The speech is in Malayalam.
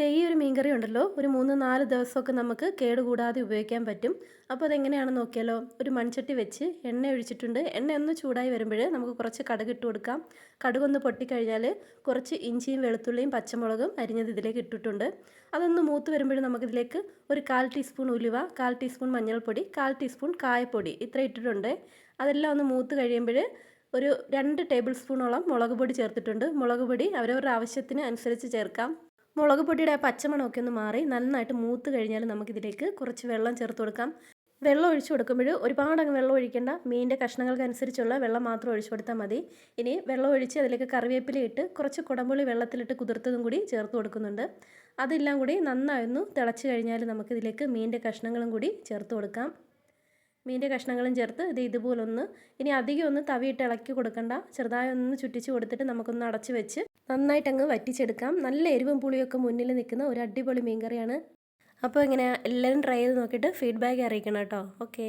ഈ ഒരു മീൻകറി ഉണ്ടല്ലോ ഒരു 3-4 ദിവസമൊക്കെ നമുക്ക് കേടുകൂടാതെ ഉപയോഗിക്കാൻ പറ്റും. അപ്പോൾ അതെങ്ങനെയാണെന്ന് നോക്കിയാലോ. ഒരു മൺചട്ടി വെച്ച് എണ്ണ ഒഴിച്ചിട്ടുണ്ട്. എണ്ണ ഒന്ന് ചൂടായി വരുമ്പോൾ നമുക്ക് കുറച്ച് കടുക് ഇട്ട് കൊടുക്കാം. കടുകൊന്ന് പൊട്ടിക്കഴിഞ്ഞാൽ കുറച്ച് ഇഞ്ചിയും വെളുത്തുള്ളിയും പച്ചമുളകും അരിഞ്ഞത് ഇതിലേക്ക് ഇട്ടിട്ടുണ്ട്. അതൊന്ന് മൂത്ത് വരുമ്പോൾ നമുക്കിതിലേക്ക് ഒരു 1/4 ടീസ്പൂൺ ഉലുവ, 1/4 ടീസ്പൂൺ മഞ്ഞൾപ്പൊടി, 1/4 ടീസ്പൂൺ കായപ്പൊടി ഇത്ര ഇട്ടിട്ടുണ്ട്. അതെല്ലാം ഒന്ന് മൂത്ത് കഴിയുമ്പോൾ ഒരു 2 ടേബിൾ സ്പൂണോളം മുളക് പൊടി ചേർത്തിട്ടുണ്ട്. മുളക് പൊടി അവരവരുടെ ആവശ്യത്തിന് അനുസരിച്ച് ചേർക്കാം. മുളക് പൊടിയുടെ ആ പച്ചമണമൊക്കെ ഒന്ന് മാറി നന്നായിട്ട് മൂത്ത് കഴിഞ്ഞാൽ നമുക്കിതിലേക്ക് കുറച്ച് വെള്ളം ചേർത്ത് കൊടുക്കാം. വെള്ളം ഒഴിച്ചു കൊടുക്കുമ്പോൾ ഒരുപാടങ്ങ് വെള്ളം ഒഴിക്കേണ്ട. മീനിൻ്റെ കഷ്ണങ്ങൾക്കനുസരിച്ചുള്ള വെള്ളം മാത്രം ഒഴിച്ചു കൊടുത്താൽ മതി. ഇനി വെള്ളം ഒഴിച്ച് അതിലേക്ക് കറിവേപ്പില ഇട്ട് കുറച്ച് കുടംപുളി വെള്ളത്തിലിട്ട് കുതിർത്തതും കൂടി ചേർത്ത് കൊടുക്കുന്നുണ്ട്. അതെല്ലാം കൂടി നന്നായൊന്ന് തിളച്ച് കഴിഞ്ഞാൽ നമുക്കിതിലേക്ക് മീനിൻ്റെ കഷ്ണങ്ങളും കൂടി ചേർത്ത് കൊടുക്കാം. മീനിൻ്റെ കഷ്ണങ്ങളും ചേർത്ത് ഇതുപോലൊന്ന് ഇനി അധികം ഒന്ന് തവിയിട്ട് ഇളക്കി കൊടുക്കണ്ട. ചെറുതായി ഒന്ന് ചുറ്റിച്ച് കൊടുത്തിട്ട് നമുക്കൊന്ന് അടച്ച് വെച്ച് നന്നായിട്ടങ്ങ് വറ്റിച്ചെടുക്കാം. നല്ല എരിവും പുളിയൊക്കെ മുന്നിൽ നിൽക്കുന്ന ഒരു അടിപൊളി മീൻ കറിയാണ്. അപ്പോൾ എങ്ങനെയാണ് എല്ലാവരും ട്രൈ ചെയ്ത് നോക്കിയിട്ട് ഫീഡ്ബാക്ക് അറിയിക്കണം കേട്ടോ. ഓക്കെ.